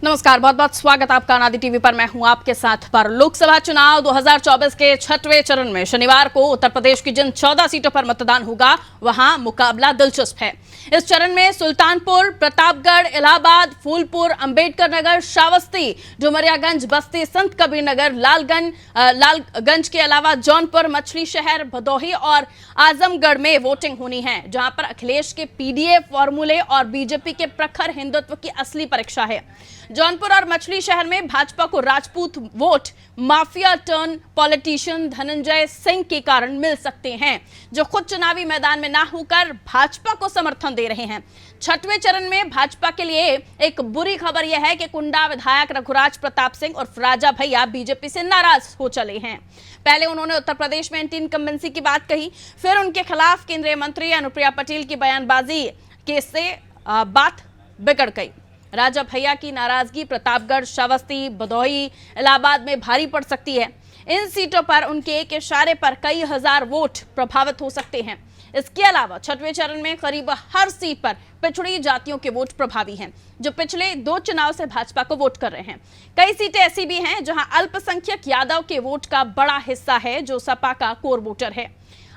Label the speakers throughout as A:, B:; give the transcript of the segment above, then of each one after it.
A: नमस्कार, बहुत बहुत स्वागत आपका अनादि टीवी पर। मैं हूं आपके साथ। पर लोकसभा चुनाव 2024 के 6वें चरण में शनिवार को उत्तर प्रदेश की जिन 14 सीटों पर मतदान होगा वहां मुकाबला दिलचस्प है। इस चरण में सुल्तानपुर, प्रतापगढ़, इलाहाबाद, फूलपुर, अंबेडकर नगर, श्रावस्ती, डुमरियागंज, बस्ती, संत कबीर नगर, लालगंज के अलावा जौनपुर, मछली शहर, भदोही और आजमगढ़ में वोटिंग होनी है, जहां पर अखिलेश के पीडीए फॉर्मूले और बीजेपी के प्रखर हिंदुत्व की असली परीक्षा है। जौनपुर और मछली शहर में भाजपा को Rajput vote mafia turn politician Dhananjay Singh के कारण मिल सकते हैं, जो खुद चुनावी मैदान में ना होकर भाजपा को समर्थन दे रहे हैं। 6वें चरण में भाजपा के लिए एक बुरी खबर यह है कि कुंडा विधायक रघुराज प्रताप सिंह और राजा भैया बीजेपी से नाराज हो चले हैं। पहले उन्होंने उत्तर प्रदेश में एंटी इनकम्बेंसी की बात कही, फिर उनके खिलाफ केंद्रीय मंत्री अनुप्रिया पटेल की बयानबाजी के से बात बिगड़ गई। राजा भैया की नाराजगी प्रतापगढ़, श्रावस्ती, भदोही, इलाहाबाद में भारी पड़ सकती है। इन सीटों पर उनके एक इशारे पर कई हजार वोट प्रभावित हो सकते हैं। इसके अलावा 6वें चरण में करीब हर सीट पर पिछड़ी जातियों के वोट प्रभावी हैं, जो पिछले 2 चुनाव से भाजपा को वोट कर रहे हैं। कई सीटें ऐसी भी हैं जहां अल्पसंख्यक यादव के वोट का बड़ा हिस्सा है, जो सपा का कोर वोटर है।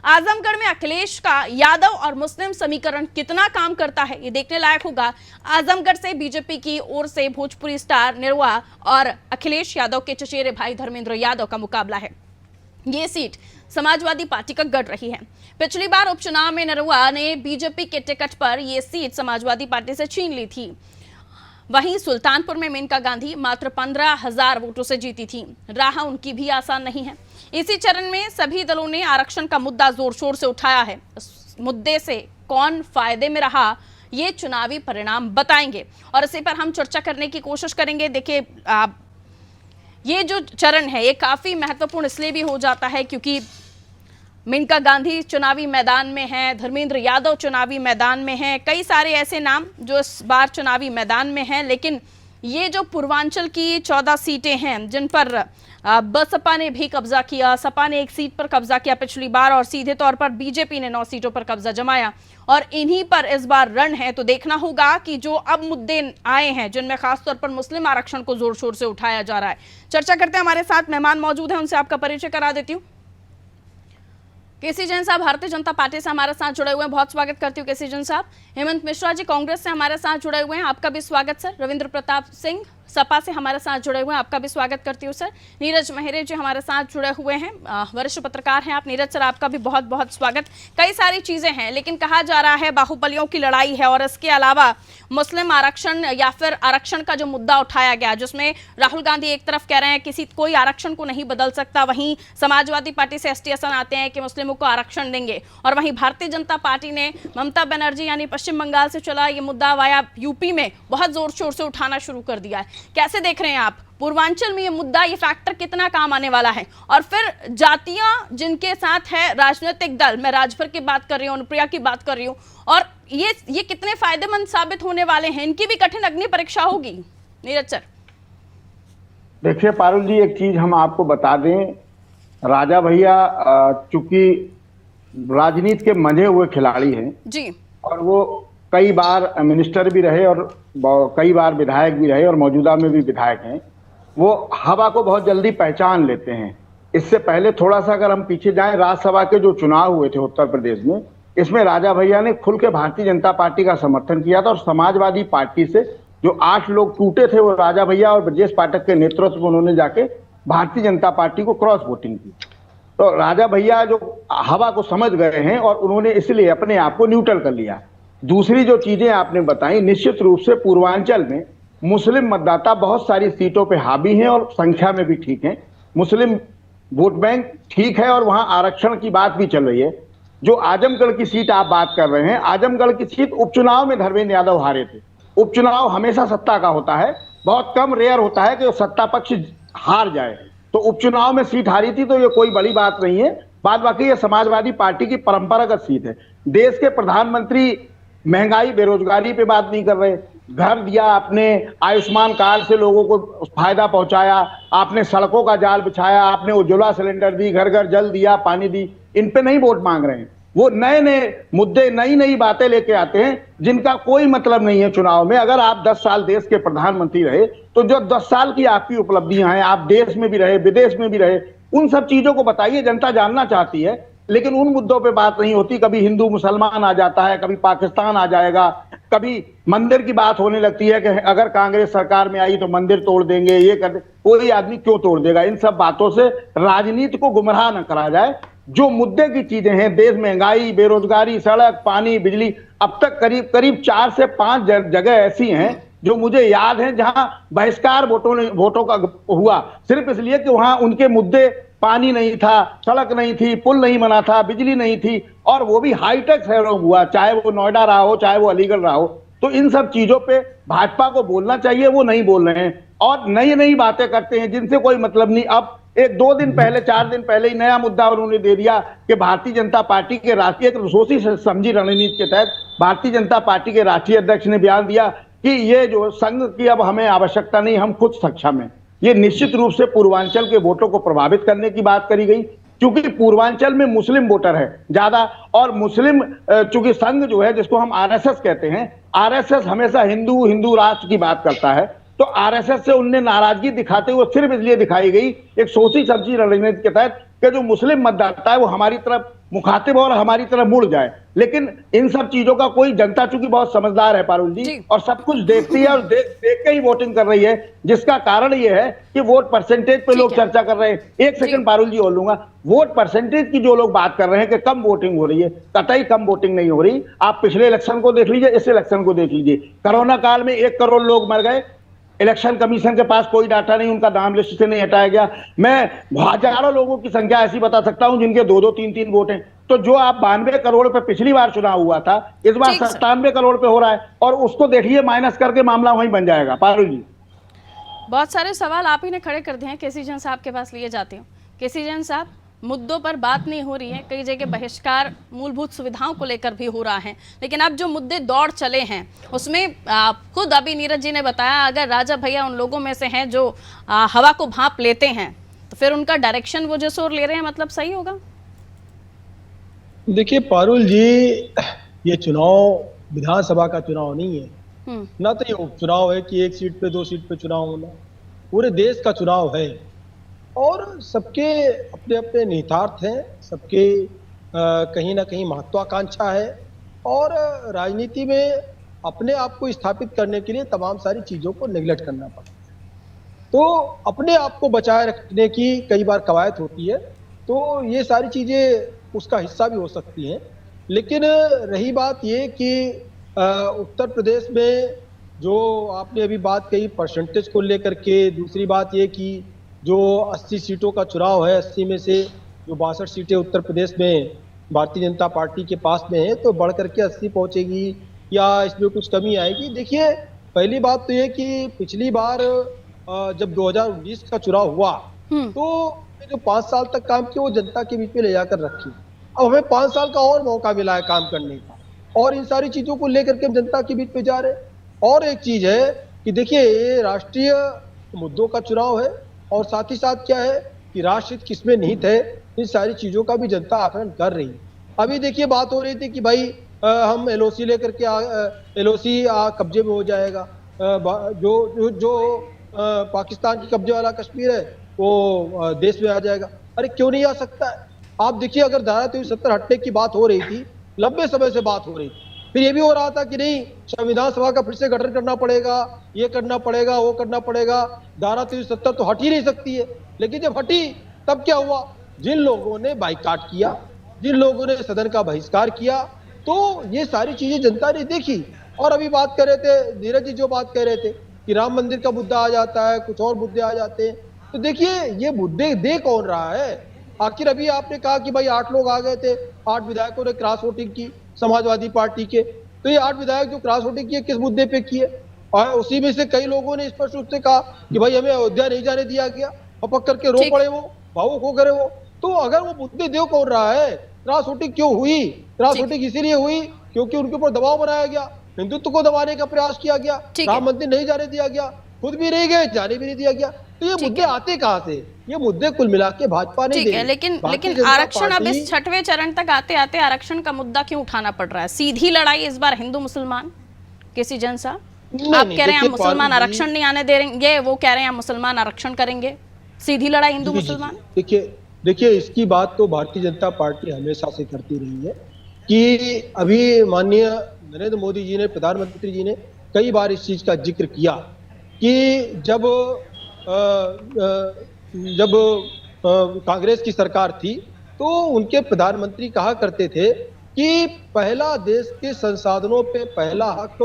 A: आजमगढ़ में अखिलेश का यादव और मुस्लिम समीकरण कितना काम करता है, ये देखने लायक होगा। आजमगढ़ से बीजेपी की ओर से भोजपुरी स्टार निरहुआ और अखिलेश यादव के चचेरे भाई धर्मेंद्र यादव का मुकाबला है। ये सीट समाजवादी पार्टी का गढ़ रही है। पिछली बार उपचुनाव में निरहुआ ने बीजेपी के टिकट पर यह सीट समाजवादी पार्टी से छीन ली थी। वहीं सुल्तानपुर में मेनका गांधी मात्र 15,000 वोटों से जीती थी। राह उनकी भी आसान नहीं है। इसी चरण में सभी दलों ने आरक्षण का मुद्दा जोर शोर से उठाया है। इस मुद्दे से कौन फायदे में रहा, ये चुनावी परिणाम बताएंगे और इसी पर हम चर्चा करने की कोशिश करेंगे। देखिए, ये जो चरण है ये काफी महत्वपूर्ण इसलिए भी हो जाता है क्योंकि मेनका गांधी चुनावी मैदान में है, धर्मेंद्र यादव चुनावी मैदान में है, कई सारे ऐसे नाम जो इस बार चुनावी मैदान में हैं। लेकिन ये जो पूर्वांचल की 14 सीटें हैं जिन पर बसपा ने भी कब्जा किया, सपा ने 1 सीट पर कब्जा किया पिछली बार और सीधे तौर पर बीजेपी ने 9 सीटों पर कब्जा जमाया और इन्हीं पर इस बार रण है। तो देखना होगा कि जो अब मुद्दे आए हैं जिनमें खासतौर पर मुस्लिम आरक्षण को जोर शोर से उठाया जा रहा है। चर्चा करते हैं, हमारे साथ मेहमान मौजूद हैं, उनसे आपका परिचय करा देती हूँ। केसी जैन साहब भारतीय जनता पार्टी से हमारे साथ जुड़े हुए हैं, बहुत स्वागत करती हूँ केसी जैन साहब। हेमंत मिश्रा जी कांग्रेस से हमारे साथ जुड़े हुए हैं, आपका भी स्वागत सर। रविंद्र प्रताप सिंह सपा से हमारे साथ जुड़े हुए हैं, आपका भी स्वागत करती हूँ सर। नीरज मेहरे जी हमारे साथ जुड़े हुए हैं, वरिष्ठ पत्रकार हैं आप। नीरज सर, आपका भी बहुत बहुत स्वागत। कई सारी चीजें हैं लेकिन कहा जा रहा है बाहुबलियों की लड़ाई है और इसके अलावा मुस्लिम आरक्षण या फिर आरक्षण का जो मुद्दा उठाया गया, जिसमें राहुल गांधी एक तरफ कह रहे हैं कोई आरक्षण को नहीं बदल सकता, वहीं समाजवादी पार्टी से एसटी हसन आते हैं कि मुस्लिमों को आरक्षण देंगे, और वहीं भारतीय जनता पार्टी ने ममता बनर्जी यानी पश्चिम बंगाल से चला ये मुद्दा वाया यूपी में बहुत जोर शोर से उठाना शुरू कर दिया है। कैसे देख रहे हैं आप पूर्वांचल में ये मुद्दा, ये फैक्टर कितना काम आने वाला है? और फिर जातियां जिनके साथ है राजनीतिक दल, मैं राजभर की बात कर रही हूँ, अनुप्रिया की बात कर रही हूँ, और ये कितने फायदेमंद साबित होने वाले हैं? इनकी भी कठिन अग्नि परीक्षा होगी। नीरज सर,
B: देखिए पारुल जी, एक चीज हम आपको बता दें, राजा भैया चूंकि राजनीति के मंझे हुए खिलाड़ी हैं जी, और वो कई बार मिनिस्टर भी रहे और कई बार विधायक भी रहे और मौजूदा में भी विधायक हैं। वो हवा को बहुत जल्दी पहचान लेते हैं। इससे पहले थोड़ा सा अगर हम पीछे जाएं, राज्यसभा के जो चुनाव हुए थे उत्तर प्रदेश में, इसमें राजा भैया ने खुल के भारतीय जनता पार्टी का समर्थन किया था और समाजवादी पार्टी से जो 8 लोग टूटे थे वो राजा भैया और ब्रजेश पाठक के नेतृत्व में उन्होंने जाके भारतीय जनता पार्टी को क्रॉस वोटिंग की। तो राजा भैया जो हवा को समझ गए हैं और उन्होंने इसलिए अपने आप को न्यूट्रल कर लिया। दूसरी जो चीजें आपने बताई, निश्चित रूप से पूर्वांचल में मुस्लिम मतदाता बहुत सारी सीटों पे हावी हैं और संख्या में भी ठीक हैं। मुस्लिम वोट बैंक ठीक है और वहां आरक्षण की बात भी चल रही है। जो आजमगढ़ की सीट आप बात कर रहे हैं, आजमगढ़ की सीट उपचुनाव में धर्मेंद्र यादव हारे थे। उपचुनाव हमेशा सत्ता का होता है, बहुत कम रेयर होता है कि सत्ता पक्ष हार जाए। तो उपचुनाव में सीट हारी थी तो ये कोई बड़ी बात नहीं है। बात बाकी ये समाजवादी पार्टी की परंपरागत सीट है। देश के प्रधानमंत्री महंगाई बेरोजगारी पे बात नहीं कर रहे। घर दिया आपने, आयुष्मान कार्ड से लोगों को फायदा पहुंचाया, आपने सड़कों का जाल बिछाया, आपने उज्ज्वला सिलेंडर दी, घर घर जल दिया, पानी दी, इन पे नहीं वोट मांग रहे हैं। वो नए नए मुद्दे, नई नई बातें लेके आते हैं जिनका कोई मतलब नहीं है चुनाव में। अगर आप 10 साल देश के प्रधानमंत्री रहे तो जो 10 साल की आपकी उपलब्धियां हैं, आप देश में भी रहे, विदेश में भी रहे, उन सब चीजों को बताइए। जनता जानना चाहती है, लेकिन उन मुद्दों पे बात नहीं होती। कभी हिंदू मुसलमान आ जाता है, कभी पाकिस्तान आ जाएगा, कभी मंदिर की बात होने लगती है कि अगर कांग्रेस सरकार में आई तो मंदिर तोड़ देंगे, ये कर दे। कोई आदमी क्यों तोड़ देगा? इन सब बातों से राजनीति को गुमराह न करा जाए। जो मुद्दे की चीजें हैं, देश महंगाई, बेरोजगारी, सड़क, पानी, बिजली, अब तक करीब करीब 4 से 5 जगह ऐसी हैं जो मुझे याद है जहां बहिष्कार वोटों का हुआ, सिर्फ इसलिए कि वहां उनके मुद्दे, पानी नहीं था, सड़क नहीं थी, पुल नहीं बना था, बिजली नहीं थी, और वो भी हाईटेक शहरों में हुआ, चाहे वो नोएडा रहा हो, चाहे वो अलीगढ़ रहा हो। तो इन सब चीजों पे भाजपा को बोलना चाहिए, वो नहीं बोल रहे हैं और नई नई बातें करते हैं जिनसे कोई मतलब नहीं। अब एक 2 दिन पहले, 4 दिन पहले ही नया मुद्दा उन्होंने दे दिया कि भारतीय जनता पार्टी के राष्ट्रीय, एक सोची समझी रणनीति के तहत भारतीय जनता पार्टी के राष्ट्रीय अध्यक्ष ने बयान दिया कि ये जो संघ की अब हमें आवश्यकता नहीं, हम खुद सक्षम हैं। ये निश्चित रूप से पूर्वांचल के वोटों को प्रभावित करने की बात करी गई, क्योंकि पूर्वांचल में मुस्लिम वोटर है ज्यादा, और मुस्लिम चूंकि संघ जो है, जिसको हम आरएसएस कहते हैं, आरएसएस हमेशा हिंदू राष्ट्र की बात करता है। तो आरएसएस से उनने नाराजगी दिखाते हुए सिर्फ इसलिए दिखाई गई, एक सोची समझी रणनीति के तहत, कि जो मुस्लिम मतदाता है वो हमारी तरफ मुखातिब और हमारी तरफ मुड़ जाए। लेकिन इन सब चीजों का कोई, जनता चूंकि बहुत समझदार है पारुल जी, और सब कुछ देखती है और देख के ही वोटिंग कर रही है, जिसका कारण ये है कि वोट परसेंटेज पे लोग चर्चा कर रहे हैं। एक सेकंड पारुल जी बोल लूंगा, वोट परसेंटेज की जो लोग बात कर रहे हैं कि कम वोटिंग हो रही है, कतई कम वोटिंग नहीं हो रही। आप पिछले इलेक्शन को देख लीजिए, इस इलेक्शन को देख लीजिए। कोरोना काल में 1 करोड़ लोग मर गए, इलेक्शन कमीशन के पास कोई डाटा नहीं, उनका नाम लिस्ट से नहीं हटाया गया। मैं हजारों लोगों की संख्या ऐसी बता सकता हूं जिनके 2-2, 3-3 वोट हैं। तो जो आप 92 करोड़ पे पिछली बार चुनाव हुआ था, इस बार 97 करोड़ पे हो रहा है, और उसको देखिए माइनस करके मामला वहीं बन जाएगा। पारुल जी,
A: बहुत सारे सवाल आप ही ने खड़े कर दिए हैं, केसी जैन साहब के पास लिए जाती हूँ। केसी जैन साहब, मुद्दों पर बात नहीं हो रही है, कई जगह बहिष्कार मूलभूत सुविधाओं को लेकर भी हो रहा है, लेकिन अब जो मुद्दे दौड़ चले हैं उसमें खुद अभी नीरज जी ने बताया, अगर राजा भैया उन लोगों में से हैं जो हवा को भांप लेते हैं, तो फिर उनका डायरेक्शन वो जिस ओर ले रहे हैं, मतलब सही होगा?
C: देखिए पारुल जी, ये चुनाव विधानसभा का चुनाव नहीं है, ना तो ये उपचुनाव है कि 1 सीट पे 2 सीट पे चुनाव होना, पूरे देश का चुनाव है और सबके अपने अपने निहितार्थ हैं, सबके कहीं ना कहीं महत्वाकांक्षा है, और राजनीति में अपने आप को स्थापित करने के लिए तमाम सारी चीज़ों को नेग्लेक्ट करना पड़ता है। तो अपने आप को बचाए रखने की कई बार कवायद होती है, तो ये सारी चीज़ें उसका हिस्सा भी हो सकती हैं। लेकिन रही बात ये कि उत्तर प्रदेश में जो आपने अभी बात कही परसेंटेज को लेकर के, दूसरी बात ये कि जो 80 सीटों का चुनाव है, 80 में से जो 62 सीटें उत्तर प्रदेश में भारतीय जनता पार्टी के पास में है, तो बढ़ करके 80 पहुंचेगी या इसमें कुछ कमी आएगी? देखिए, पहली बात तो ये कि पिछली बार जब 2019 का चुनाव हुआ तो जो 5 साल तक काम किया वो जनता के बीच में ले जाकर रखी। अब हमें 5 साल का और मौका मिला है काम करने का, और इन सारी चीजों को लेकर के हम जनता के बीच में जा रहे हैं। और एक चीज है कि देखिए, ये राष्ट्रीय मुद्दों का चुनाव है, और साथ ही साथ क्या है कि राष्ट्रहित किसमें निहित है, इन सारी चीजों का भी जनता आकलन कर रही है। अभी देखिए, बात हो रही थी कि भाई हम एलओसी लेकर के एलओसी कब्जे में हो जाएगा, जो पाकिस्तान की कब्जे वाला कश्मीर है वो देश में आ जाएगा। अरे क्यों नहीं आ सकता है? आप देखिए, अगर धारा 370 हटने की बात हो रही थी, लंबे समय से बात हो रही थी, फिर ये भी हो रहा था कि नहीं, संविधान सभा का फिर से गठन करना पड़ेगा, ये करना पड़ेगा, वो करना पड़ेगा, धारा 370 तो हट ही नहीं सकती है। लेकिन जब हटी तब क्या हुआ? जिन लोगों ने बाइकाट किया, जिन लोगों ने सदन का बहिष्कार किया, तो ये सारी चीजें जनता ने देखी। और अभी बात कर रहे थे नीरज जी, जो बात कह रहे थे कि राम मंदिर का मुद्दा आ जाता है, कुछ और मुद्दे आ जाते हैं, तो देखिए ये मुद्दे दे कौन रहा है? आखिर अभी आपने कहा कि भाई 8 लोग आ गए थे, 8 विधायकों ने क्रॉस वोटिंग की समाजवादी पार्टी के, तो ये 8 विधायक जो क्रॉस वोटिंग किए किस मुद्दे पे किए? और उसी में से कई लोगों ने स्पष्ट रूप से कहा कि भाई हमें अयोध्या नहीं जाने दिया गया, पपक करके रो पड़े, वो भावुक हो गए वो। तो अगर वो मुद्दे दे कौन रहा है? क्रॉस वोटिंग क्यों हुई? क्रॉस वोटिंग इसीलिए हुई क्योंकि उनके ऊपर दबाव बनाया गया, हिंदुत्व को दबाने का प्रयास किया गया, राम मंदिर नहीं जाने दिया गया। खुद भी रह गए, जाने भी नहीं दिया गया। तो ये मुद्दे आते कहाँ से? ये मुद्दे कुल मिला के भाजपा नहीं
A: ठीक है, लेकिन आरक्षण अब इस 6वें चरण तक आते आते आरक्षण का मुद्दा क्यों उठाना पड़ रहा है? सीधी लड़ाई इस बार हिंदू मुसलमान किसी जन सा? आप कह रहे हैं हम मुसलमान आरक्षण नहीं आने देंगे, वो कह रहे हैं हम मुसलमान आरक्षण करेंगे। सीधी लड़ाई हिंदू मुसलमान।
C: देखिए इसकी बात तो भारतीय जनता पार्टी हमेशा से करती रही है कि अभी माननीय नरेंद्र मोदी जी ने, प्रधानमंत्री जी ने कई बार इस चीज का जिक्र किया कि जब कांग्रेस की सरकार थी तो उनके प्रधानमंत्री कहा करते थे कि पहला देश के संसाधनों पे पहला हक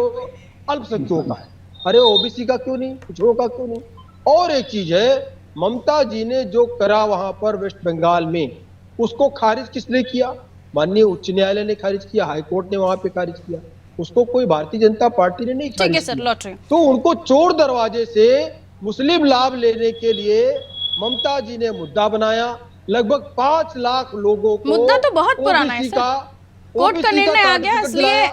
C: अल्पसंख्यकों का है। अरे ओबीसी का क्यों नहीं, पिछड़ों का क्यों नहीं? और एक चीज है, ममता जी ने जो करा वहां पर वेस्ट बंगाल में, उसको खारिज किसने किया? माननीय उच्च न्यायालय ने खारिज किया, हाईकोर्ट ने वहां पे खारिज किया, उसको कोई भारतीय जनता पार्टी ने नहीं खारिज किया। तो उनको चोर दरवाजे से मुस्लिम लाभ लेने के लिए ममता जी ने मुद्दा बनाया। लगभग 5 लाख लोगों को
A: मुद्दा तो बहुत पुराना है सर, कोर्ट का निर्णय आ गया, इसलिए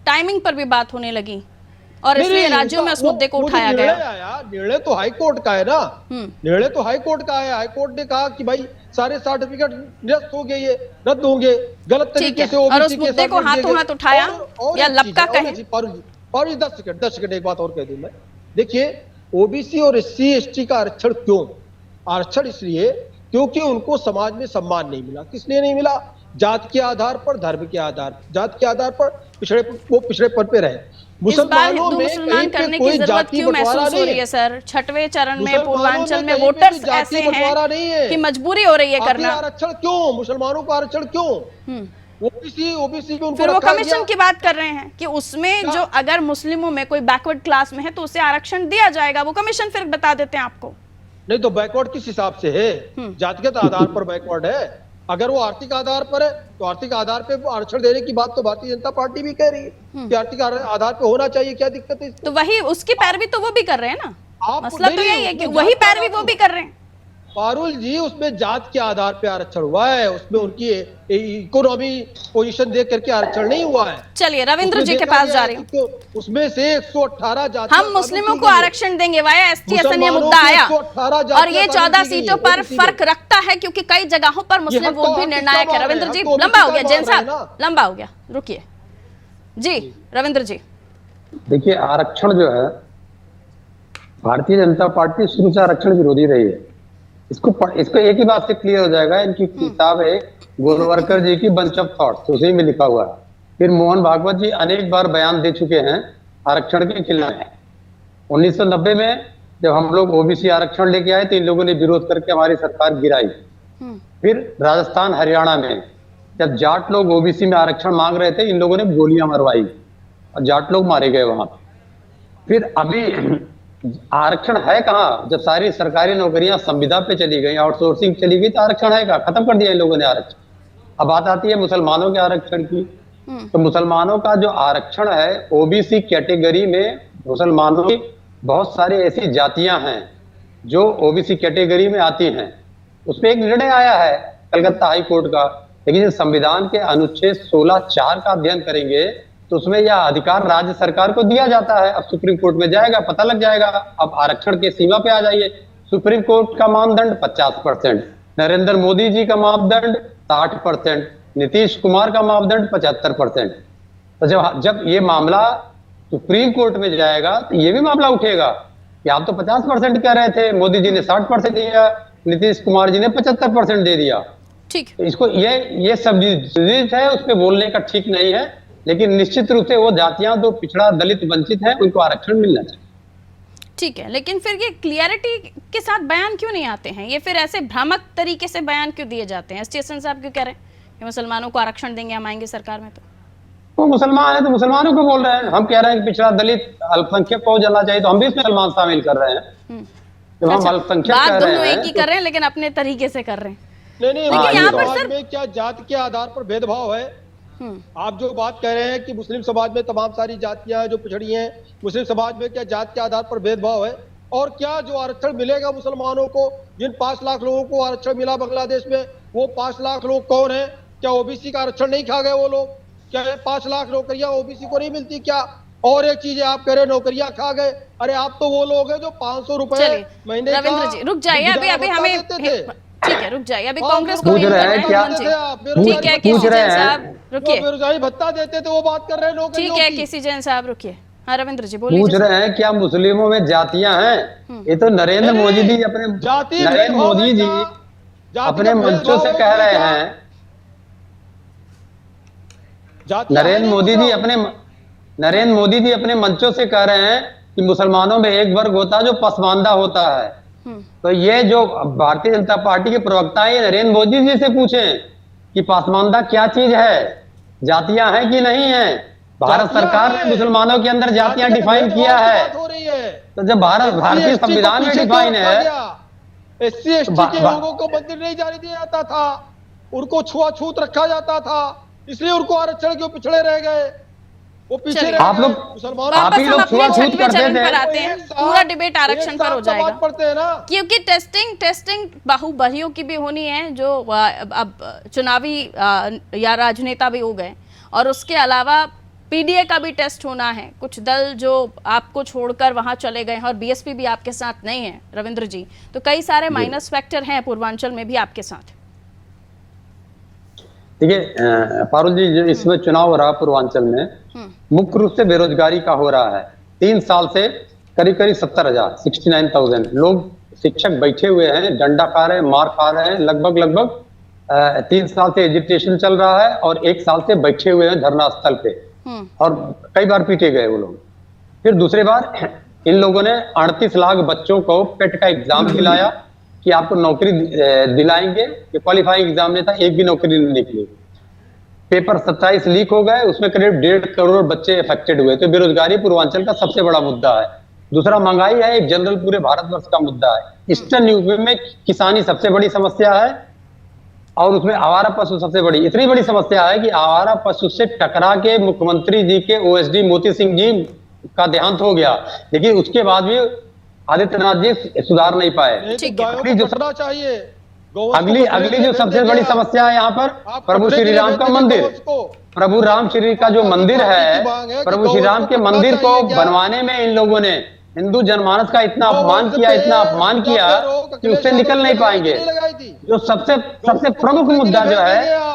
A: टाइमिंग पर भी बात होने लगी और इसलिए राज्यों में उस मुद्दे को उठाया गया।
C: निर्णय तो हाई कोर्ट का है ना, निर्णय तो हाई कोर्ट का है। हाई कोर्ट ने कहा कि भाई सारे सर्टिफिकेट निरस्त हो गए, ये रद्द होंगे, गलत तरीके से
A: और उस मुद्दे को हाथों हाथ उठाया या लपका कहे।
C: पारुल 10 सेकंड एक बात और कह दूं मैं। देखिए ओबीसी और एससी एसटी का आरक्षण क्यों? आरक्षण इसलिए क्योंकि उनको समाज में सम्मान नहीं मिला। किस लिए नहीं मिला? जात के आधार पर, धर्म के आधार, जात के आधार पर पिछड़ेपन पे रहे।
A: मुसलमानों में मुसलमान करने की जरूरत क्यों महसूस हो रही है सर? 6वें चरण में पूर्वांचल में वोटर्स ऐसे हैं कि मजबूरी हो रही है करना।
C: आरक्षण क्यों? मुसलमानों को आरक्षण क्यों? ओबीसी में
A: फिर वो कमीशन की बात कर रहे हैं कि उसमें जो अगर मुस्लिमों में कोई बैकवर्ड क्लास में है तो उसे आरक्षण दिया जाएगा। वो कमीशन फिर बता देते हैं आपको।
C: नहीं तो बैकवर्ड किस हिसाब से है? जातिगत आधार पर बैकवर्ड है। अगर वो आर्थिक आधार पर है तो आर्थिक आधार पे आरक्षण देने की बात तो भारतीय जनता पार्टी भी कह रही है कि आर्थिक आधार पे होना चाहिए। क्या दिक्कत है? तो
A: वही उसकी पैरवी तो वो भी कर रहे हैं ना। मसला तो यही है कि वही पैरवी वो भी कर रहे हैं।
C: पारुल जी, उसमें जात के आधार पे आरक्षण हुआ है, उसमें उनकी इकोनॉमी पोजीशन देख करके आरक्षण नहीं हुआ है।
A: चलिए रविंद्र जी के पास जा रही हूँ।
C: उसमें से 118 जाति
A: हम मुस्लिमों को आरक्षण देंगे वाया एसटी एसएन ये मुद्दा आया और ये 14 सीटों पर फर्क रखता है क्योंकि कई जगहों पर मुस्लिम वोट भी निर्णायक है। रविंद्र जी लंबा हो गया, जैन साहब लंबा हो गया, रुकिए जी। रविंद्र जी
D: देखिए, आरक्षण जो है भारतीय जनता पार्टी शुरू से आरक्षण विरोधी रही है। इसको एक ही बात से क्लियर हो जाएगा। इनकी किताब है गोलवरकर जी की बंच ऑफ थॉट्स, उसी में लिखा हुआ है। फिर मोहन भागवत जी अनेक बार बयान दे चुके हैं आरक्षण के खिलाफ। 1990 में जब हम लोग ओबीसी आरक्षण लेके आए तो इन लोगों ने विरोध करके हमारी सरकार गिराई। फिर राजस्थान हरियाणा में जब जाट लोग ओबीसी में आरक्षण मांग रहे थे, इन लोगों ने गोलियां मरवाई और जाट लोग मारे गए वहां। फिर अभी आरक्षण है कहाँ? जब सारी सरकारी नौकरियां संविदा पे चली गई, आउटसोर्सिंग चली गई, तो आरक्षण है कहाँ? खत्म कर दिया इन लोगों ने आरक्षण। अब बात आती है मुसलमानों के आरक्षण की। तो मुसलमानों का जो आरक्षण है, ओबीसी कैटेगरी में मुसलमानों की बहुत सारी ऐसी जातियां हैं जो ओबीसी कैटेगरी में आती हैं। उसमें एक निर्णय आया है कलकत्ता हाई कोर्ट का, लेकिन संविधान के अनुच्छेद 16(4) का अध्ययन करेंगे तो उसमें यह अधिकार राज्य सरकार को दिया जाता है। अब सुप्रीम कोर्ट में जाएगा, पता लग जाएगा। अब आरक्षण के सीमा पे आ जाइए। सुप्रीम कोर्ट का मानदंड 50%, नरेंद्र मोदी जी का मापदंड 60%, नीतीश कुमार का मापदंड 75%। तो जब ये मामला सुप्रीम कोर्ट में जाएगा तो ये भी मामला उठेगा कि आप तो 50% कह रहे थे, मोदी जी ने 60% दिया, नीतीश कुमार जी ने 75% दे दिया।
A: ठीक,
D: इसको ये सब चीज है, उस पर बोलने का ठीक नहीं है। लेकिन निश्चित रूप से वो जातियां जो पिछड़ा दलित वंचित है उनको आरक्षण मिलना चाहिए।
A: ठीक है, लेकिन फिर ये क्लियरिटी के साथ बयान क्यों नहीं आते हैं? ये फिर ऐसे भ्रामक तरीके से बयान क्यों दिए जाते हैं? एसटीएसएन साहब क्यों कह रहे हैं कि मुसलमानों को आरक्षण देंगे, हम आएंगे सरकार में? तो
D: वो मुसलमान है तो मुसलमानों को बोल रहे हैं। हम कह रहे हैं कि पिछड़ा दलित अल्पसंख्यक को जलना चाहिए, तो हम भी इसमें मुसलमान शामिल कर रहे हैं। जब हम अल्पसंख्यक
A: बात दोनों एक ही कर रहे हैं लेकिन अपने तरीके से कर रहे हैं।
C: नहीं, यहाँ पर सर में क्या जात के आधार पर भेदभाव है? आप जो बात कह रहे हैं कि मुस्लिम समाज में तमाम सारी जातियां हैं जो पिछड़ी हैं, मुस्लिम समाज में क्या जात के आधार पर भेदभाव है? और क्या जो आरक्षण मिलेगा मुसलमानों को, जिन 5 लाख लोगों को आरक्षण मिला बांग्लादेश में, वो 5 लाख लोग कौन है? क्या ओबीसी का आरक्षण नहीं खा गए वो लोग? क्या 5 लाख नौकरियां ओबीसी को नहीं मिलती क्या? और एक चीज है, आप कह रहे नौकरियां खा गए, अरे आप तो वो लोग हैं जो 500 रुपए महीने का
A: रविंद्र जी रुक जाइए, अभी हमें ठीक है रुक जाइए, अभी कांग्रेस को
D: पूछ रहे हैं क्या,
A: ठीक है केसी जैन साहब रुकिए,
C: बेरोजगारी भत्ता देते थे वो बात कर रहे हैं नौकरियों की।
A: ठीक है केसी जैन साहब रुकिए। हाँ रविंद्र जी बोलिए।
D: पूछ रहे हैं क्या मुस्लिमों में जातियां हैं? ये तो नरेंद्र मोदी जी अपने अपने मंचों से कह रहे हैं, नरेंद्र मोदी जी अपने मंचों से कह रहे हैं कि मुसलमानों में एक वर्ग होता है जो पसमानदा होता है। तो ये जो भारतीय जनता पार्टी के प्रवक्ता है, नरेंद्र मोदी जी से पूछें कि पसमानदा क्या चीज है, जातियां हैं कि नहीं है। भारत सरकार ने मुसलमानों के अंदर जातियां डिफाइन किया है, तो जब भारतीय संविधान में डिफाइन है,
C: SC ST के लोगों को मंदिर नहीं जाने दिया जाता था, उनको छुआछूत रखा जाता था, इसलिए उनको आरक्षण क्यों पिछड़े रह गए, वो पीछे रह
D: आप लोग आप ही लोग छुआछूत करते थे।
A: पूरा डिबेट आरक्षण पर हो जाएगा पढ़ते हैं ना, क्योंकि टेस्टिंग बाहुबलियों की भी होनी है, जो अब चुनावी या राजनेता भी हो गए, और उसके अलावा पीडीए का भी टेस्ट होना है। कुछ दल जो आपको छोड़कर वहां चले गए हैं, और बीएसपी भी आपके साथ नहीं है रविंद्र जी, तो कई सारे माइनस फैक्टर हैं पूर्वांचल में भी आपके साथ।
D: देखिए पारुल जी, जो इसमें चुनाव हो रहा है पूर्वांचल में, मुख्य रूप से बेरोजगारी का हो रहा है। 3 साल से करीब 70,000 69,000 लोग शिक्षक बैठे हुए हैं, डंडा खा रहे हैं, मार खा रहे हैं, लगभग 3 साल से एजिटेशन चल रहा है, और 1 साल से बैठे हुए हैं धरना स्थल पे, और कई बार पीटे गए वो लोग। फिर दूसरी बार इन लोगों ने 38 लाख बच्चों को पेट का एग्जाम दिलाया कि आपको नौकरी दिलाएंगे, ये क्वालिफाइंग एग्जाम नहीं था, एक भी नौकरी नहीं निकली। पेपर 27 लीक हो गए, उसमें करीब 1.5 करोड़ बच्चे अफेक्टेड हुए। तो बेरोजगारी पूर्वांचल का सबसे बड़ा मुद्दा है। दूसरा महंगाई है, एक जनरल पूरे भारतवर्ष का मुद्दा है। ईस्टर्न यूपी में किसानी सबसे बड़ी समस्या है, और उसमें आवारा पशु सबसे बड़ी, इतनी बड़ी समस्या है कि आवारा पशु से टकरा के मुख्यमंत्री जी के OSD मोती सिंह जी का देहांत हो गया, लेकिन उसके बाद भी आदित्यनाथ जी सुधार नहीं पाए। अगली जो सबसे बड़ी समस्या है यहाँ पर प्रभु श्री राम का मंदिर, प्रभु राम श्री का जो मंदिर है, प्रभु श्री राम के मंदिर को बनवाने में इन लोगों ने हिंदू जनमानस का इतना अपमान किया कि उससे निकल नहीं पाएंगे। जो सबसे प्रमुख मुद्दा जो है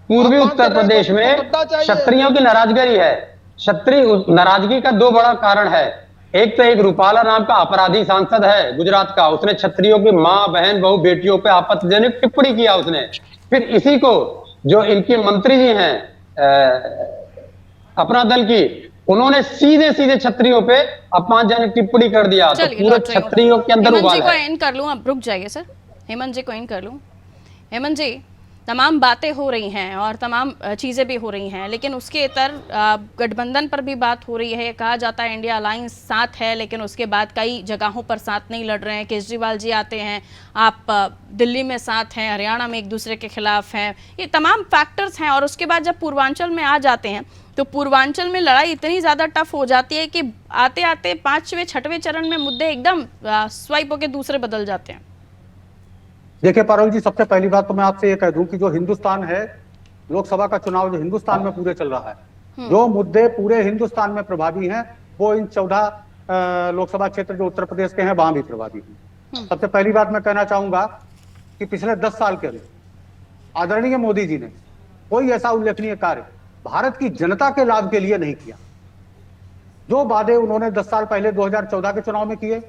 D: पूर्वी उत्तर प्रदेश में क्षत्रियों की नाराजगी है। क्षत्रिय नाराजगी का 2 बड़ा कारण है। एक तो एक रूपाला नाम का अपराधी सांसद है गुजरात का, उसने क्षत्रियों की मां, बहन, बहू, बेटियों पे आपत्तिजनक टिप्पणी किया उसने। फिर इसी को जो इनके मंत्री जी हैं अपना दल की, उन्होंने सीधे क्षत्रियों पे अपमानजनक टिप्पणी कर दिया। तो पूरे क्षत्रियों के अंदर उबाल है।
A: इन कर लूं, अब रुक जाइए सर, हेमंत जी को इन कर लूं। हेमंत जी, तमाम बातें हो रही हैं और तमाम चीज़ें भी हो रही हैं, लेकिन उसके इतर गठबंधन पर भी बात हो रही है। कहा जाता है इंडिया अलायंस साथ है, लेकिन उसके बाद कई जगहों पर साथ नहीं लड़ रहे हैं। केजरीवाल जी आते हैं, आप दिल्ली में साथ हैं, हरियाणा में एक दूसरे के खिलाफ हैं, ये तमाम फैक्टर्स हैं। और उसके बाद जब पूर्वांचल में आ जाते हैं, तो पूर्वांचल में लड़ाई इतनी ज़्यादा टफ हो जाती है कि आते आते 5वें 6वें चरण में मुद्दे एकदम स्वाइप होकर दूसरे बदल जाते हैं।
E: देखिए पारुल जी, सबसे पहली बात तो मैं आपसे ये कह दूं कि जो हिंदुस्तान है, लोकसभा का चुनाव जो हिंदुस्तान में पूरे चल रहा है, जो मुद्दे पूरे हिंदुस्तान में प्रभावी हैं, वो इन 14 लोकसभा क्षेत्र जो उत्तर प्रदेश के हैं वहां भी प्रभावी हैं। सबसे पहली बात मैं कहना चाहूंगा कि पिछले 10 साल के अंदर आदरणीय मोदी जी ने कोई ऐसा उल्लेखनीय कार्य भारत की जनता के लाभ के लिए नहीं किया। जो वादे उन्होंने 10 साल पहले 2014 के चुनाव में किए,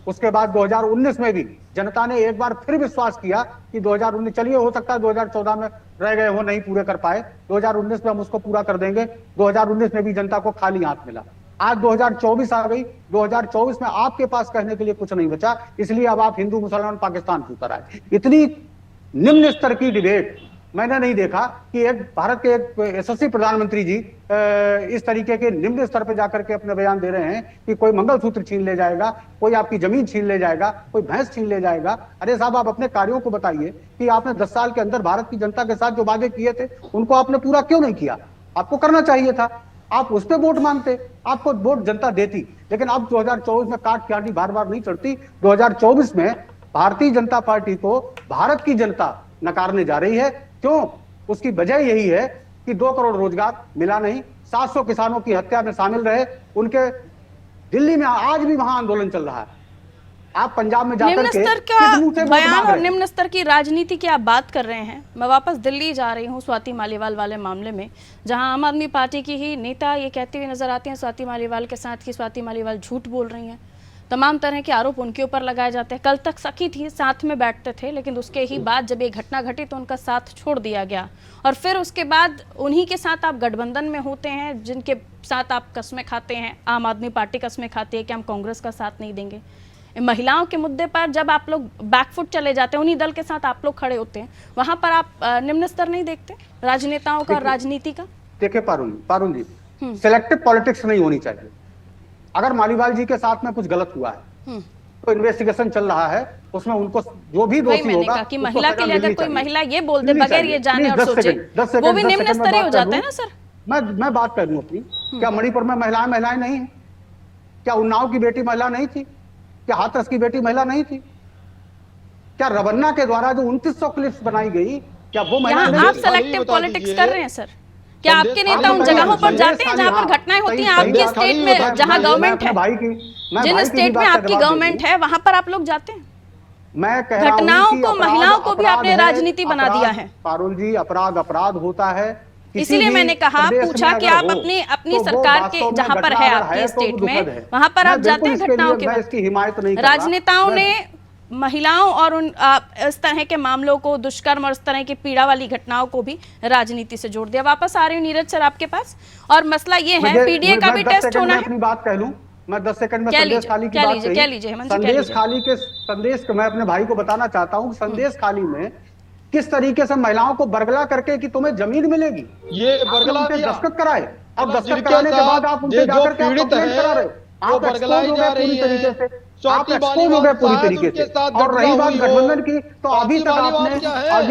E: उसके बाद 2019 में भी जनता ने एक बार फिर विश्वास किया कि 2019, चलिए हो सकता है 2014 में रह गए हो, नहीं पूरे कर पाए, 2019 में हम उसको पूरा कर देंगे। 2019 में भी जनता को खाली हाथ मिला। आज 2024 आ गई, 2024 में आपके पास कहने के लिए कुछ नहीं बचा, इसलिए अब आप हिंदू मुसलमान पाकिस्तान के ऊपर आए। इतनी निम्न स्तर की डिबेट मैंने नहीं देखा कि एक भारत के एक यशस्वी प्रधानमंत्री जी इस तरीके के निम्न स्तर पर जाकर के अपने बयान दे रहे हैं कि कोई मंगलसूत्र छीन ले जाएगा, कोई आपकी जमीन छीन ले जाएगा, कोई भैंस छीन ले जाएगा। अरे साहब, आप अपने कार्यों को बताइए कि आपने 10 साल के अंदर भारत की जनता के साथ जो वादे किए थे उनको आपने पूरा क्यों नहीं किया? आपको करना चाहिए था, आप उस पर वोट मांगते, आपको वोट जनता देती। लेकिन अब 2024 में काट क्याटी बार बार नहीं चढ़ती। 2024 में भारतीय जनता पार्टी को भारत की जनता नकारने जा रही है। क्यों? उसकी वजह यही है कि 2 करोड़ रोजगार मिला नहीं, 700 किसानों की हत्या में शामिल रहे, उनके दिल्ली में आज भी वहां आंदोलन चल रहा है। आप पंजाब में जाकर
A: निम्न स्तर का बयान और निम्न स्तर की राजनीति की आप बात कर रहे हैं। मैं वापस दिल्ली जा रही हूं स्वाति मालीवाल वाले मामले में, जहां आम आदमी पार्टी की ही नेता ये कहते हुए नजर आते हैं स्वाति मालीवाल के साथ कि स्वाति मालीवाल झूठ बोल रही हैं। तमाम तरह के आरोप उनके ऊपर लगाए जाते हैं। कल तक सखी थी, साथ में बैठते थे, लेकिन उसके ही बाद जब ये घटना घटी तो उनका साथ छोड़ दिया गया और फिर उसके बाद उन्हीं के साथ आप गठबंधन में होते हैं जिनके साथ आप कस्में खाते हैं। आम आदमी पार्टी कस्में खाती है कि हम कांग्रेस का साथ नहीं देंगे। महिलाओं के मुद्दे पर जब आप लोग बैकफुट चले जाते हैं, उन्हीं दल के साथ आप लोग खड़े होते हैं, वहां पर आप निम्न स्तर नहीं देखते राजनेताओं का, राजनीति का?
E: देखिए पारुल जी, सिलेक्टिव पॉलिटिक्स नहीं होनी चाहिए। अगर मालीवाल जी के साथ में कुछ गलत हुआ है तो इन्वेस्टिगेशन चल रहा है, उसमें उनको जो भी दोषी होगा
A: कि महिला के लिए अगर कोई महिला ये बोल दे बगैर ये जाने और सोचे, वो भी निम्न स्तरीय हो जाता है ना सर।
E: मैं बात कर लूं अपनी। क्या मणिपुर में महिलाएं नहीं है? क्या उन्नाव की बेटी महिला नहीं थी? क्या हाथरस की बेटी महिला नहीं थी? क्या रवन्ना के द्वारा जो 2900 क्लिप्स बनाई गई, क्या वो महिला नहीं?
A: आप सेलेक्टिव पॉलिटिक्स कर रहे हैं सर। क्या आपके नेता उन जगहों पर जाते हैं जहां पर घटनाएं होती हैं आपके स्टेट में, जहां गवर्नमेंट है, जिन स्टेट में आपकी गवर्नमेंट है वहां पर आप लोग जाते हैं?
E: मैं कह रहा हूं
A: घटनाओं
E: कि
A: को, महिलाओं को भी आपने राजनीति बना दिया है।
E: पारुल जी, अपराध होता है।
A: इसीलिए मैंने कहा, पूछा कि आप अपनी सरकार के जहां पर है आपके स्टेट में, वहां पर आप जाते हैं घटनाओं के बाद?
E: इसकी हिमायत नहीं।
A: राजनेताओं ने महिलाओं और उन इस तरह के मामलों को, दुष्कर्म और इस तरह की पीड़ा वाली घटनाओं को भी राजनीति से जोड़ दिया। वापस आ रही हूँ नीरज सर आपके पास, और मसला ये है पीडीए का भी टेस्ट होना है।
E: अपनी बात कह लूं मैं 10 सेकंड में। संदेश खाली की बात कही। संदेश मैं अपने भाई को बताना चाहता हूँ, संदेश खाली में किस तरीके से महिलाओं को बरगला करके कि तुम्हें जमीन मिलेगी,
C: ये बरगला
E: दस्तखत कराए। अब दस्तखत कराने के बाद आप उनसे जाकर के कंप्लेंट करा रहे हो। आप एक्सपोज हो गए पूरी तरीके से, आप एक्सपोज हो गए पूरी तरीके से। और रही बात गठबंधन की, तो अभी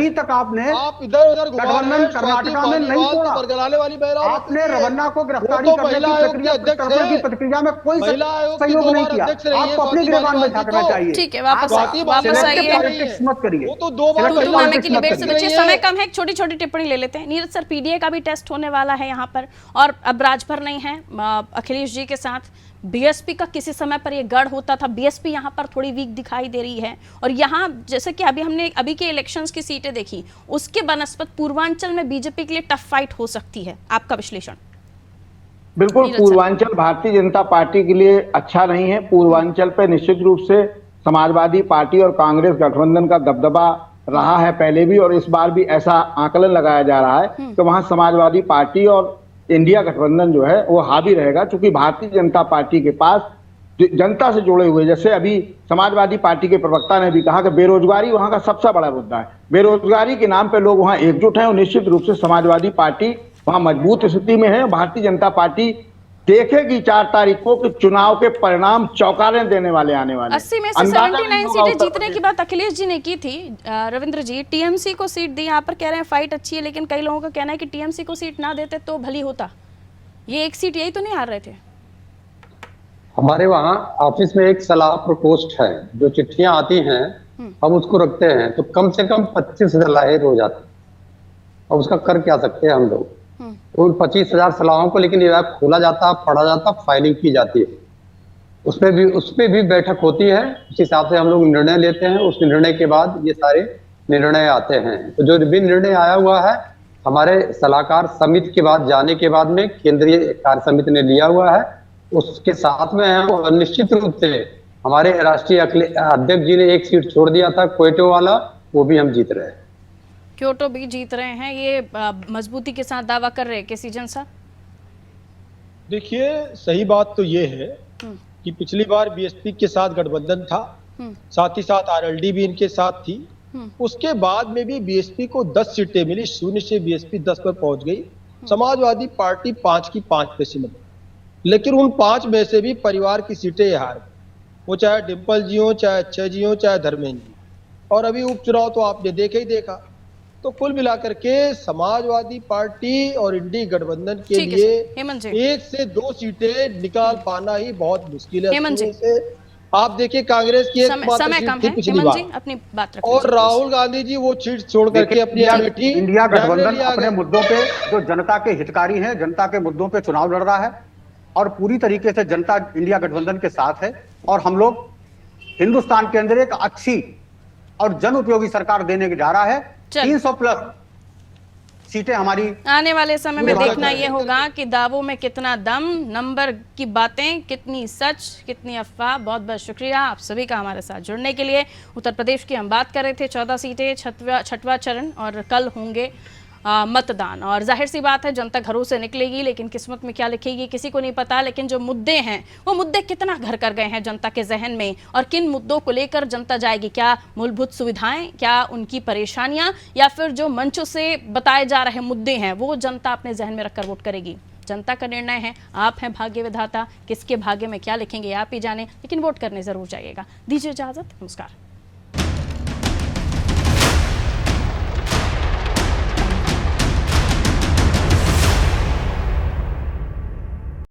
E: तक आपने गठबंधन कर्नाटका में नहीं तोड़ा। आपने रवन्ना को गिरफ्तारी करने की प्रक्रिया में कोई सहयोग नहीं किया। आपको अपने गिरबान में झांकना चाहिए।
A: ठीक है, वापस आइए।
E: मत करिए।
A: की डिबेट से बच्चे, समय कम है, एक छोटी छोटी टिप्पणी ले लेते हैं। नीरज सर, पीडीए का भी टेस्ट होने वाला है यहाँ पर, और अब राजभर नहीं है अखिलेश जी के साथ। बीएसपी का किसी समय पर ये गढ़ होता था, बीएसपी यहाँ पर थोड़ी वीक दिखाई दे रही है। और यहाँ जैसे कि हमने अभी के इलेक्शंस की सीटें देखी, उसके बनस्पत पूर्वांचल में बीजेपी के लिए टफ फाइट हो सकती है। आपका विश्लेषण?
B: बिल्कुल, पूर्वांचल भारतीय जनता पार्टी के लिए अच्छा नहीं है। पूर्वांचल पे निश्चित रूप से समाजवादी पार्टी और कांग्रेस गठबंधन का दबदबा रहा है पहले भी, और इस बार भी ऐसा आकलन लगाया जा रहा है कि वहां समाजवादी पार्टी और इंडिया गठबंधन जो है वो हावी रहेगा। क्योंकि भारतीय जनता पार्टी के पास जनता से जुड़े हुए, जैसे अभी समाजवादी पार्टी के प्रवक्ता ने भी कहा कि बेरोजगारी वहां का सबसे बड़ा मुद्दा है। बेरोजगारी के नाम पे लोग वहां एकजुट हैं, और निश्चित रूप से समाजवादी पार्टी वहां मजबूत स्थिति में है। भारतीय जनता पार्टी देखेगी 4 तारीख को कि चुनाव के परिणाम चौंकाने देने वाले आने वाले।
A: 80 में से 79 सीटें जीतने की बात अखिलेश जी ने की थी। रविंद्र जी, टीएमसी को सीट दी, यहाँ पर कह रहे हैं फाइट अच्छी है, लेकिन कई लोगों का कहना है कि टीएमसी को सीट ना देते तो भली होता। ये एक सीट यही तो नहीं हार रहे थे?
D: हमारे वहाँ ऑफिस में एक सलाह प्रकोष्ठ है, जो चिट्ठियां आती हैं हम उसको रखते हैं, तो कम से कम 25,000 सलाहें रोज आती है। और उसका कर क्या सकते हैं हम लोग उन 25,000 सलाहों को? लेकिन ये ऐप खोला जाता, पढ़ा जाता, फाइलिंग की जाती है, उसपे भी बैठक होती है, उस हिसाब से हम लोग निर्णय लेते हैं। उस निर्णय के बाद ये सारे निर्णय आते हैं। तो जो भी निर्णय आया हुआ है हमारे सलाहकार समिति के बाद जाने के बाद में केंद्रीय कार्य समिति ने लिया हुआ है, उसके साथ में है। और निश्चित रूप से हमारे राष्ट्रीय अध्यक्ष जी ने एक सीट छोड़ दिया था क्योटो वाला, वो भी हम जीत रहे हैं।
A: क्योटो भी जीत रहे हैं, ये मजबूती के साथ दावा कर रहे हैं केसीजन साहब।
C: देखिए, सही बात तो ये है कि पिछली बार बीएसपी के साथ गठबंधन था, साथ ही साथ आरएलडी भी इनके साथ थी। उसके बाद में भी बीएसपी को 10 सीटें मिली, 0 से बीएसपी 10 पर पहुंच गई। समाजवादी पार्टी 5 की 5 पे से मिली, लेकिन उन 5 में से भी परिवार की सीटें हार गई। वो चाहे डिम्पल जी हो, चाहे अक्षय जी हो, चाहे धर्मेंद्र जी। और अभी उपचुनाव तो आपने देखा। तो कुल मिलाकर के समाजवादी पार्टी और इंडी गठबंधन के लिए 1 से 2 सीटें निकाल पाना ही बहुत मुश्किल है। आप देखिए कांग्रेस की
A: समय कम है,
C: पिछली
A: हेमंत
C: बार
A: जी अपनी बात रखिए।
C: और राहुल गांधी जी वो सीट छोड़ करके अपनी अमेठी
E: इंडिया गठबंधन
C: रायबरेली आ
E: अपने
C: गए।
E: मुद्दों पे जो जनता के हितकारी हैं, जनता के मुद्दों पे चुनाव लड़ रहा है और पूरी तरीके से जनता इंडिया गठबंधन के साथ है। और हम लोग हिंदुस्तान के अंदर एक अच्छी और जन उपयोगी सरकार देने जा रहा है। 300 प्लस सीटें हमारी
A: आने वाले समय में
C: पूरे
A: देखना
C: भारत
A: ये होगा कि दावों में कितना दम, नंबर की बातें कितनी सच, कितनी अफवाह। बहुत बहुत शुक्रिया आप सभी का हमारे साथ जुड़ने के लिए। उत्तर प्रदेश की हम बात कर रहे थे, 14 सीटें, छठवां चरण, और कल होंगे मतदान। और जाहिर सी बात है जनता घरों से निकलेगी, लेकिन किस्मत में क्या लिखेगी किसी को नहीं पता। लेकिन जो मुद्दे हैं वो मुद्दे कितना घर कर गए हैं जनता के जहन में, और किन मुद्दों को लेकर जनता जाएगी। क्या मूलभूत सुविधाएं, क्या उनकी परेशानियां, या फिर जो मंचों से बताए जा रहे मुद्दे हैं वो जनता अपने जहन में रखकर वोट करेगी। जनता का निर्णय है, आप हैं भाग्य विधाता, किसके भाग्य में क्या लिखेंगे आप ही जाने, लेकिन वोट करने जरूर जाइएगा। दीजिए इजाजत, नमस्कार।